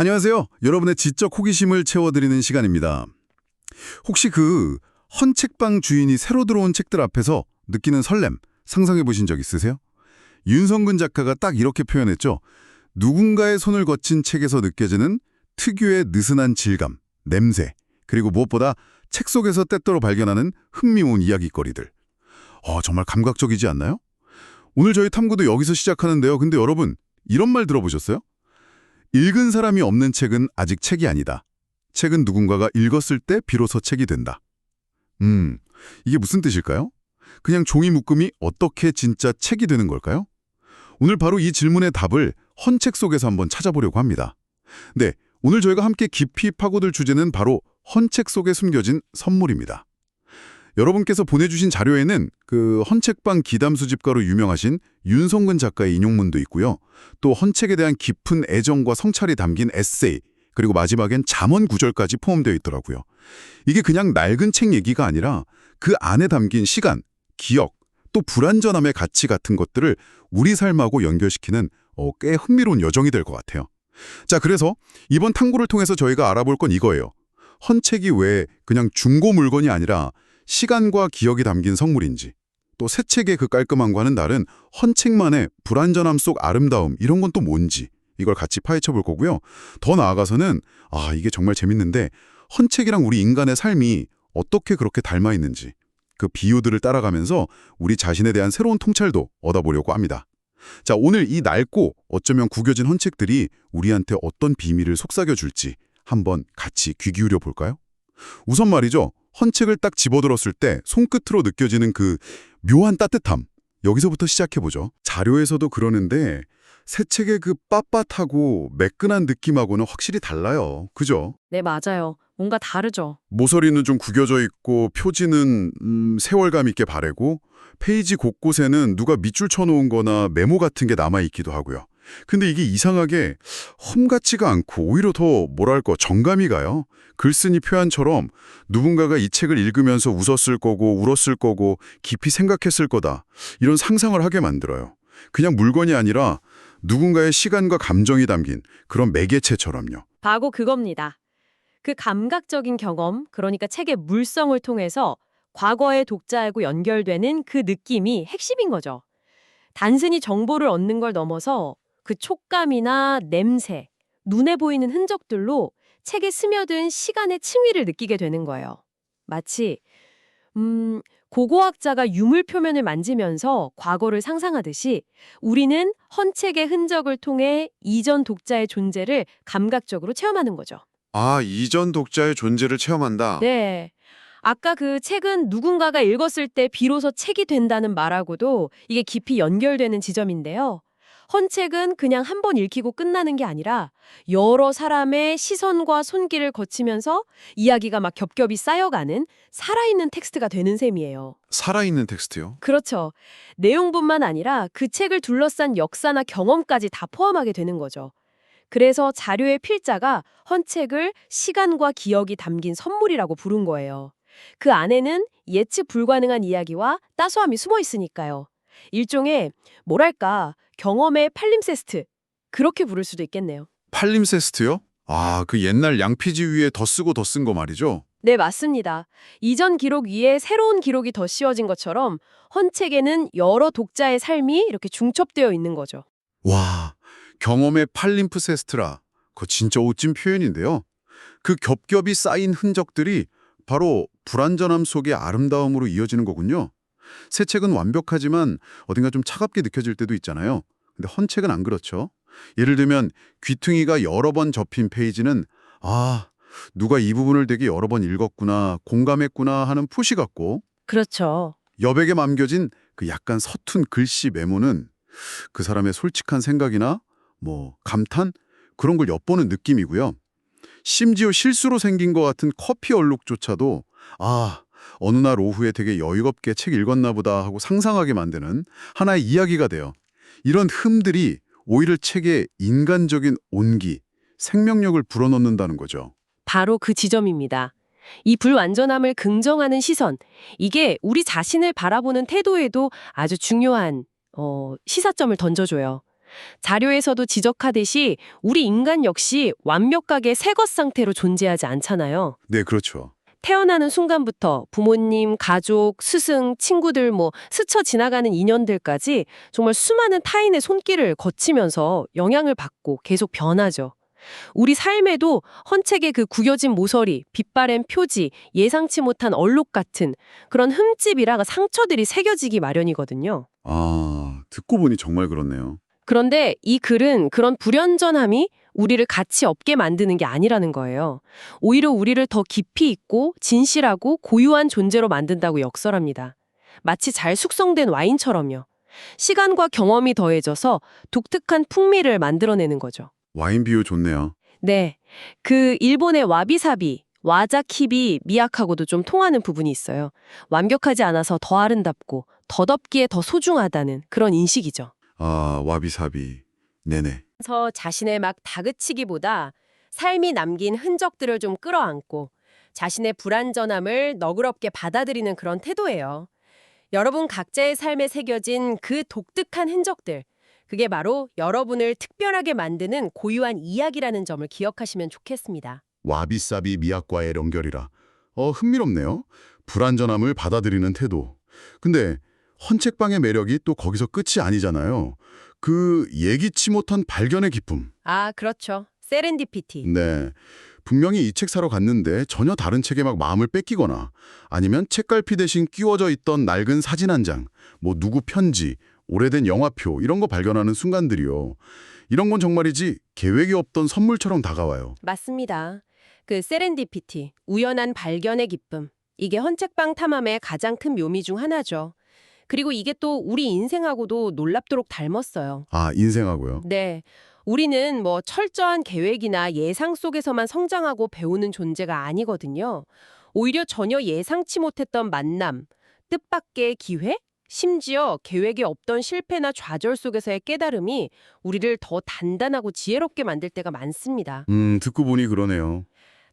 안녕하세요. 여러분의 지적 호기심을 채워드리는 시간입니다. 혹시 그 헌책방 주인이 새로 들어온 책들 앞에서 느끼는 설렘 상상해 보신 적 있으세요? 윤성근 작가가 딱 이렇게 표현했죠. 누군가의 손을 거친 책에서 느껴지는 특유의 느슨한 질감, 냄새, 그리고 무엇보다 책 속에서 때때로 발견하는 흥미로운 이야깃거리들. 정말 감각적이지 않나요? 오늘 저희 탐구도 여기서 시작하는데요. 근데 여러분, 이런 말 들어보셨어요? 읽은 사람이 없는 책은 아직 책이 아니다. 책은 누군가가 읽었을 때 비로소 책이 된다. 이게 무슨 뜻일까요? 그냥 종이 묶음이 어떻게 진짜 책이 되는 걸까요? 오늘 바로 이 질문의 답을 헌책 속에서 한번 찾아보려고 합니다. 네, 오늘 저희가 함께 깊이 파고들 주제는 바로 헌책 속에 숨겨진 선물입니다. 여러분께서 보내주신 자료에는 그 헌책방 기담 수집가로 유명하신 윤성근 작가의 인용문도 있고요. 또 헌책에 대한 깊은 애정과 성찰이 담긴 에세이, 그리고 마지막엔 잠언 구절까지 포함되어 있더라고요. 이게 그냥 낡은 책 얘기가 아니라 그 안에 담긴 시간, 기억, 또 불완전함의 가치 같은 것들을 우리 삶하고 연결시키는 꽤 흥미로운 여정이 될 것 같아요. 자, 그래서 이번 탐구를 통해서 저희가 알아볼 건 이거예요. 헌책이 왜 그냥 중고 물건이 아니라 시간과 기억이 담긴 선물인지, 또 새 책의 그 깔끔함과는 다른 헌책만의 불완전함 속 아름다움, 이런 건 또 뭔지 이걸 같이 파헤쳐 볼 거고요. 더 나아가서는 이게 정말 재밌는데 헌책이랑 우리 인간의 삶이 어떻게 그렇게 닮아 있는지 그 비유들을 따라가면서 우리 자신에 대한 새로운 통찰도 얻어보려고 합니다. 자, 오늘 이 낡고 어쩌면 구겨진 헌책들이 우리한테 어떤 비밀을 속삭여 줄지 한번 같이 귀 기울여 볼까요? 우선 말이죠. 헌책을 딱 집어들었을 때 손끝으로 느껴지는 그 묘한 따뜻함, 여기서부터 시작해보죠. 자료에서도 그러는데 새 책의 그 빳빳하고 매끈한 느낌하고는 확실히 달라요. 그죠? 네, 맞아요. 뭔가 다르죠. 모서리는 좀 구겨져 있고 표지는 세월감 있게 바래고 페이지 곳곳에는 누가 밑줄 쳐놓은 거나 메모 같은 게 남아있기도 하고요. 근데 이게 이상하게 험 같지가 않고 오히려 더 뭐랄까 정감이 가요. 글쓴이 표현처럼 누군가가 이 책을 읽으면서 웃었을 거고 울었을 거고 깊이 생각했을 거다. 이런 상상을 하게 만들어요. 그냥 물건이 아니라 누군가의 시간과 감정이 담긴 그런 매개체처럼요. 바로 그겁니다. 그 감각적인 경험, 그러니까 책의 물성을 통해서 과거의 독자하고 연결되는 그 느낌이 핵심인 거죠. 단순히 정보를 얻는 걸 넘어서 그 촉감이나 냄새, 눈에 보이는 흔적들로 책에 스며든 시간의 층위를 느끼게 되는 거예요. 마치 고고학자가 유물 표면을 만지면서 과거를 상상하듯이 우리는 헌책의 흔적을 통해 이전 독자의 존재를 감각적으로 체험하는 거죠. 이전 독자의 존재를 체험한다. 네. 아까 그 책은 누군가가 읽었을 때 비로소 책이 된다는 말하고도 이게 깊이 연결되는 지점인데요. 헌책은 그냥 한 번 읽히고 끝나는 게 아니라 여러 사람의 시선과 손길을 거치면서 이야기가 막 겹겹이 쌓여가는 살아있는 텍스트가 되는 셈이에요. 살아있는 텍스트요? 그렇죠. 내용뿐만 아니라 그 책을 둘러싼 역사나 경험까지 다 포함하게 되는 거죠. 그래서 자료의 필자가 헌책을 시간과 기억이 담긴 선물이라고 부른 거예요. 그 안에는 예측 불가능한 이야기와 따스함이 숨어 있으니까요. 일종의 뭐랄까 경험의 팔림세스트, 그렇게 부를 수도 있겠네요. 팔림세스트요? 그 옛날 양피지 위에 더 쓰고 더 쓴 거 말이죠? 네, 맞습니다. 이전 기록 위에 새로운 기록이 더 씌워진 것처럼 헌책에는 여러 독자의 삶이 이렇게 중첩되어 있는 거죠. 와, 경험의 팔림프세스트라. 그거 진짜 멋진 표현인데요. 그 겹겹이 쌓인 흔적들이 바로 불완전함 속의 아름다움으로 이어지는 거군요. 새 책은 완벽하지만 어딘가 좀 차갑게 느껴질 때도 있잖아요. 근데 헌책은 안 그렇죠. 예를 들면 귀퉁이가 여러 번 접힌 페이지는 누가 이 부분을 되게 여러 번 읽었구나, 공감했구나 하는 표시 같고, 그렇죠. 여백에 남겨진 그 약간 서툰 글씨 메모는 그 사람의 솔직한 생각이나 감탄? 그런 걸 엿보는 느낌이고요. 심지어 실수로 생긴 것 같은 커피 얼룩조차도 어느 날 오후에 되게 여유롭게 책 읽었나 보다 하고 상상하게 만드는 하나의 이야기가 돼요. 이런 흠들이 오히려 책의 인간적인 온기, 생명력을 불어넣는다는 거죠. 바로 그 지점입니다. 이 불완전함을 긍정하는 시선, 이게 우리 자신을 바라보는 태도에도 아주 중요한 시사점을 던져줘요. 자료에서도 지적하듯이 우리 인간 역시 완벽하게 새것 상태로 존재하지 않잖아요. 네, 그렇죠. 태어나는 순간부터 부모님, 가족, 스승, 친구들 스쳐 지나가는 인연들까지 정말 수많은 타인의 손길을 거치면서 영향을 받고 계속 변하죠. 우리 삶에도 헌책의 그 구겨진 모서리, 빛바랜 표지, 예상치 못한 얼룩 같은 그런 흠집이라 상처들이 새겨지기 마련이거든요. 아, 듣고 보니 정말 그렇네요. 그런데 이 글은 그런 불연전함이 우리를 가치 없게 만드는 게 아니라는 거예요. 오히려 우리를 더 깊이 있고 진실하고 고유한 존재로 만든다고 역설합니다. 마치 잘 숙성된 와인처럼요. 시간과 경험이 더해져서 독특한 풍미를 만들어내는 거죠. 와인 비유 좋네요. 네, 그 일본의 와비사비, 와자키비 미약하고도 좀 통하는 부분이 있어요. 완벽하지 않아서 더 아름답고 덧없기에 더 소중하다는 그런 인식이죠. 아, 와비사비. 네네. 그래서 자신을 막 다그치기보다 삶이 남긴 흔적들을 좀 끌어안고 자신의 불완전함을 너그럽게 받아들이는 그런 태도예요. 여러분 각자의 삶에 새겨진 그 독특한 흔적들, 그게 바로 여러분을 특별하게 만드는 고유한 이야기라는 점을 기억하시면 좋겠습니다. 와비사비 미학과의 연결이라. 흥미롭네요. 불완전함을 받아들이는 태도. 근데 헌책방의 매력이 또 거기서 끝이 아니잖아요. 그 예기치 못한 발견의 기쁨. 아, 그렇죠. 세렌디피티. 네. 분명히 이 책 사러 갔는데 전혀 다른 책에 막 마음을 뺏기거나 아니면 책갈피 대신 끼워져 있던 낡은 사진 한 장, 누구 편지, 오래된 영화표 이런 거 발견하는 순간들이요. 이런 건 정말이지 계획이 없던 선물처럼 다가와요. 맞습니다. 그 세렌디피티, 우연한 발견의 기쁨. 이게 헌책방 탐험의 가장 큰 묘미 중 하나죠. 그리고 이게 또 우리 인생하고도 놀랍도록 닮았어요. 아, 인생하고요. 네. 우리는 철저한 계획이나 예상 속에서만 성장하고 배우는 존재가 아니거든요. 오히려 전혀 예상치 못했던 만남, 뜻밖의 기회, 심지어 계획에 없던 실패나 좌절 속에서의 깨달음이 우리를 더 단단하고 지혜롭게 만들 때가 많습니다. 듣고 보니 그러네요.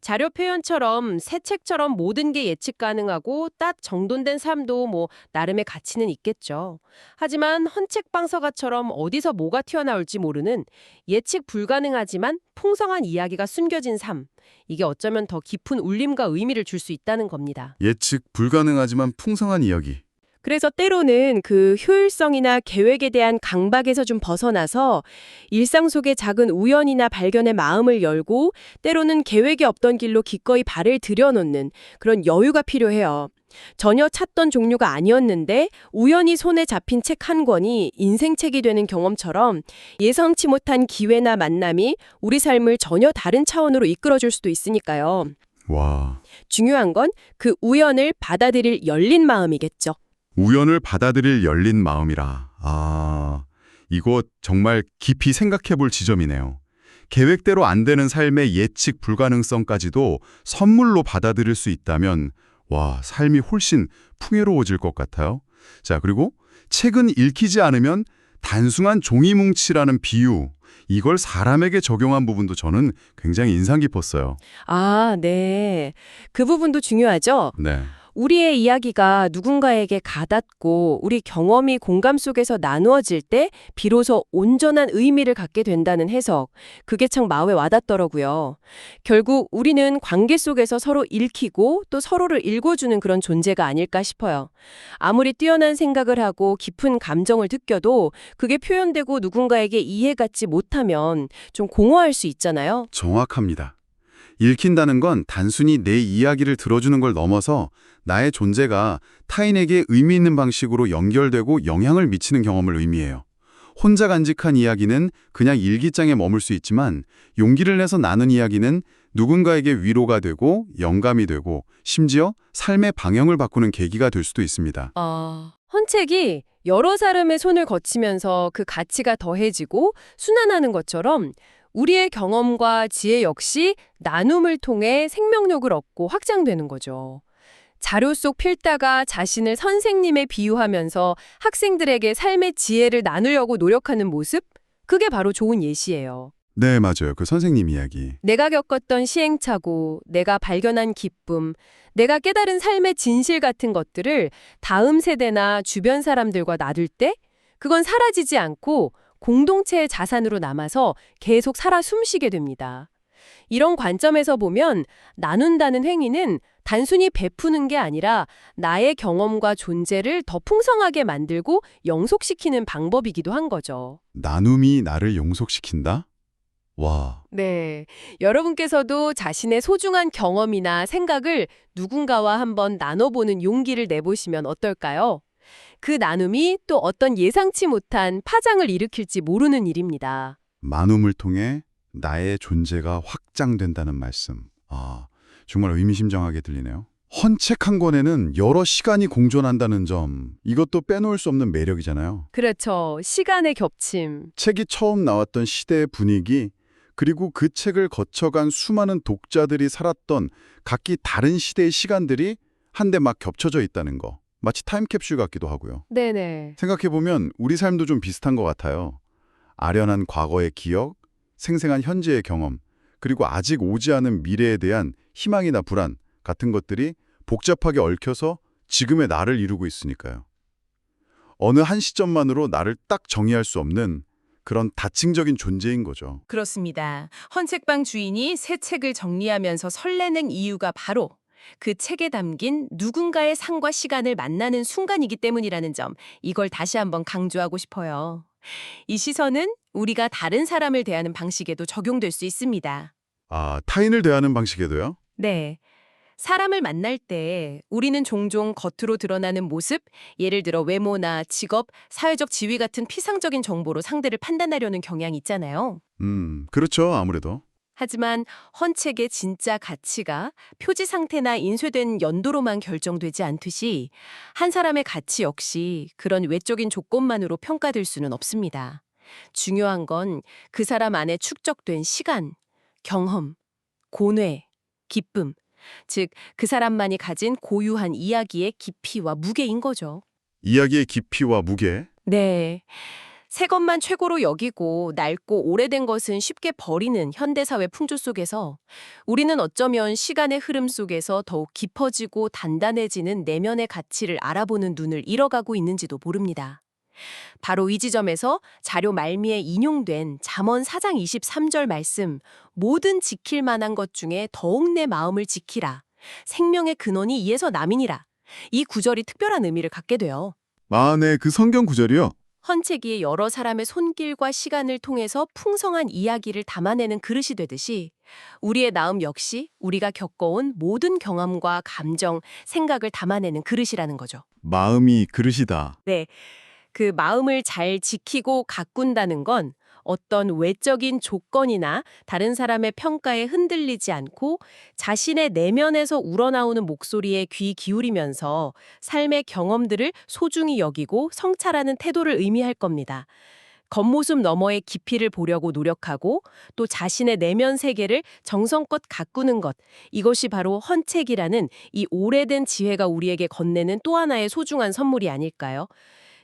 자료 표현처럼 새 책처럼 모든 게 예측 가능하고 딱 정돈된 삶도 나름의 가치는 있겠죠. 하지만 헌책방서가처럼 어디서 뭐가 튀어나올지 모르는 예측 불가능하지만 풍성한 이야기가 숨겨진 삶. 이게 어쩌면 더 깊은 울림과 의미를 줄 수 있다는 겁니다. 예측 불가능하지만 풍성한 이야기. 그래서 때로는 그 효율성이나 계획에 대한 강박에서 좀 벗어나서 일상 속의 작은 우연이나 발견에 마음을 열고 때로는 계획이 없던 길로 기꺼이 발을 들여놓는 그런 여유가 필요해요. 전혀 찾던 종류가 아니었는데 우연히 손에 잡힌 책 한 권이 인생책이 되는 경험처럼 예상치 못한 기회나 만남이 우리 삶을 전혀 다른 차원으로 이끌어줄 수도 있으니까요. 와. 중요한 건 그 우연을 받아들일 열린 마음이겠죠. 우연을 받아들일 열린 마음이라. 아, 이거 정말 깊이 생각해 볼 지점이네요. 계획대로 안 되는 삶의 예측 불가능성까지도 선물로 받아들일 수 있다면 와, 삶이 훨씬 풍요로워질 것 같아요. 자, 그리고 책은 읽히지 않으면 단순한 종이뭉치라는 비유, 이걸 사람에게 적용한 부분도 저는 굉장히 인상 깊었어요. 아, 네. 그 부분도 중요하죠. 네. 우리의 이야기가 누군가에게 가닿고 우리 경험이 공감 속에서 나누어질 때 비로소 온전한 의미를 갖게 된다는 해석. 그게 참 마음에 와닿더라고요. 결국 우리는 관계 속에서 서로 읽히고 또 서로를 읽어주는 그런 존재가 아닐까 싶어요. 아무리 뛰어난 생각을 하고 깊은 감정을 느껴도 그게 표현되고 누군가에게 이해받지 못하면 좀 공허할 수 있잖아요. 정확합니다. 읽힌다는 건 단순히 내 이야기를 들어주는 걸 넘어서 나의 존재가 타인에게 의미 있는 방식으로 연결되고 영향을 미치는 경험을 의미해요. 혼자 간직한 이야기는 그냥 일기장에 머물 수 있지만 용기를 내서 나눈 이야기는 누군가에게 위로가 되고 영감이 되고 심지어 삶의 방향을 바꾸는 계기가 될 수도 있습니다. 헌책이 여러 사람의 손을 거치면서 그 가치가 더해지고 순환하는 것처럼 우리의 경험과 지혜 역시 나눔을 통해 생명력을 얻고 확장되는 거죠. 자료 속 필다가 자신을 선생님에 비유하면서 학생들에게 삶의 지혜를 나누려고 노력하는 모습? 그게 바로 좋은 예시예요. 네, 맞아요. 그 선생님 이야기. 내가 겪었던 시행착오, 내가 발견한 기쁨, 내가 깨달은 삶의 진실 같은 것들을 다음 세대나 주변 사람들과 나눌 때 그건 사라지지 않고 공동체의 자산으로 남아서 계속 살아 숨쉬게 됩니다. 이런 관점에서 보면 나눈다는 행위는 단순히 베푸는 게 아니라 나의 경험과 존재를 더 풍성하게 만들고 영속시키는 방법이기도 한 거죠. 나눔이 나를 용속시킨다? 와, 네. 여러분께서도 자신의 소중한 경험이나 생각을 누군가와 한번 나눠보는 용기를 내보시면 어떨까요? 그 나눔이 또 어떤 예상치 못한 파장을 일으킬지 모르는 일입니다. 나눔을 통해 나의 존재가 확장된다는 말씀. 정말 의미심장하게 들리네요. 헌책 한 권에는 여러 시간이 공존한다는 점, 이것도 빼놓을 수 없는 매력이잖아요. 그렇죠. 시간의 겹침. 책이 처음 나왔던 시대의 분위기, 그리고 그 책을 거쳐간 수많은 독자들이 살았던 각기 다른 시대의 시간들이 한데 막 겹쳐져 있다는 거. 마치 타임캡슐 같기도 하고요. 네네. 생각해보면 우리 삶도 좀 비슷한 것 같아요. 아련한 과거의 기억, 생생한 현재의 경험, 그리고 아직 오지 않은 미래에 대한 희망이나 불안 같은 것들이 복잡하게 얽혀서 지금의 나를 이루고 있으니까요. 어느 한 시점만으로 나를 딱 정의할 수 없는 그런 다층적인 존재인 거죠. 그렇습니다. 헌책방 주인이 새 책을 정리하면서 설레는 이유가 바로 그 책에 담긴 누군가의 상과 시간을 만나는 순간이기 때문이라는 점, 이걸 다시 한번 강조하고 싶어요. 이 시선은 우리가 다른 사람을 대하는 방식에도 적용될 수 있습니다. 타인을 대하는 방식에도요? 네. 사람을 만날 때 우리는 종종 겉으로 드러나는 모습, 예를 들어 외모나 직업, 사회적 지위 같은 피상적인 정보로 상대를 판단하려는 경향이 있잖아요. 그렇죠, 아무래도. 하지만 헌책의 진짜 가치가 표지 상태나 인쇄된 연도로만 결정되지 않듯이 한 사람의 가치 역시 그런 외적인 조건만으로 평가될 수는 없습니다. 중요한 건 그 사람 안에 축적된 시간, 경험, 고뇌, 기쁨, 즉 그 사람만이 가진 고유한 이야기의 깊이와 무게인 거죠. 이야기의 깊이와 무게. 네. 새 것만 최고로 여기고 낡고 오래된 것은 쉽게 버리는 현대사회 풍조 속에서 우리는 어쩌면 시간의 흐름 속에서 더욱 깊어지고 단단해지는 내면의 가치를 알아보는 눈을 잃어가고 있는지도 모릅니다. 바로 이 지점에서 자료 말미에 인용된 잠언 4장 23절 말씀, 모든 지킬 만한 것 중에 더욱 내 마음을 지키라. 생명의 근원이 이에서 남이니라. 이 구절이 특별한 의미를 갖게 돼요. 네, 그 성경 구절이요. 헌책이 여러 사람의 손길과 시간을 통해서 풍성한 이야기를 담아내는 그릇이 되듯이 우리의 마음 역시 우리가 겪어온 모든 경험과 감정, 생각을 담아내는 그릇이라는 거죠. 마음이 그릇이다. 네, 그 마음을 잘 지키고 가꾼다는 건 어떤 외적인 조건이나 다른 사람의 평가에 흔들리지 않고 자신의 내면에서 우러나오는 목소리에 귀 기울이면서 삶의 경험들을 소중히 여기고 성찰하는 태도를 의미할 겁니다. 겉모습 너머의 깊이를 보려고 노력하고 또 자신의 내면 세계를 정성껏 가꾸는 것, 이것이 바로 헌책이라는 이 오래된 지혜가 우리에게 건네는 또 하나의 소중한 선물이 아닐까요?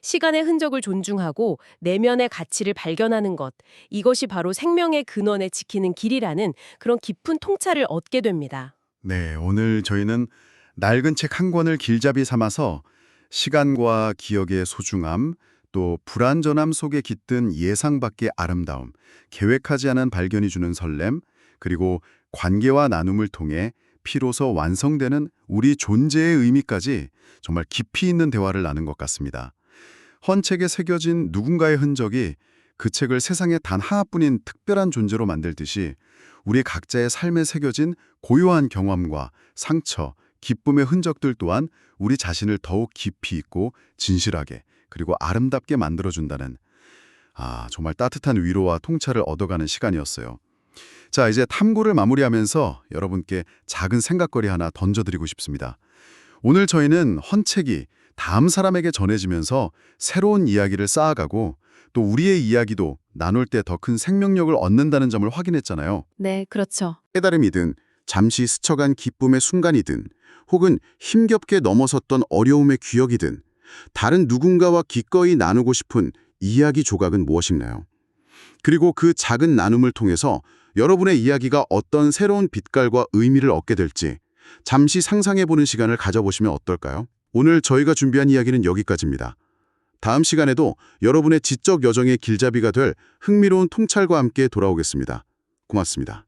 시간의 흔적을 존중하고 내면의 가치를 발견하는 것, 이것이 바로 생명의 근원을 지키는 길이라는 그런 깊은 통찰을 얻게 됩니다. 네, 오늘 저희는 낡은 책 한 권을 길잡이 삼아서 시간과 기억의 소중함, 또 불완전함 속에 깃든 예상 밖의 아름다움, 계획하지 않은 발견이 주는 설렘, 그리고 관계와 나눔을 통해 피로서 완성되는 우리 존재의 의미까지 정말 깊이 있는 대화를 나눈 것 같습니다. 헌책에 새겨진 누군가의 흔적이 그 책을 세상에 단 하나뿐인 특별한 존재로 만들듯이 우리 각자의 삶에 새겨진 고유한 경험과 상처, 기쁨의 흔적들 또한 우리 자신을 더욱 깊이 있고 진실하게 그리고 아름답게 만들어준다는 정말 따뜻한 위로와 통찰을 얻어가는 시간이었어요. 자, 이제 탐구를 마무리하면서 여러분께 작은 생각거리 하나 던져드리고 싶습니다. 오늘 저희는 헌책이 다음 사람에게 전해지면서 새로운 이야기를 쌓아가고 또 우리의 이야기도 나눌 때 더 큰 생명력을 얻는다는 점을 확인했잖아요. 네, 그렇죠. 깨달음이든 잠시 스쳐간 기쁨의 순간이든 혹은 힘겹게 넘어섰던 어려움의 기억이든 다른 누군가와 기꺼이 나누고 싶은 이야기 조각은 무엇인가요? 그리고 그 작은 나눔을 통해서 여러분의 이야기가 어떤 새로운 빛깔과 의미를 얻게 될지 잠시 상상해보는 시간을 가져보시면 어떨까요? 오늘 저희가 준비한 이야기는 여기까지입니다. 다음 시간에도 여러분의 지적 여정의 길잡이가 될 흥미로운 통찰과 함께 돌아오겠습니다. 고맙습니다.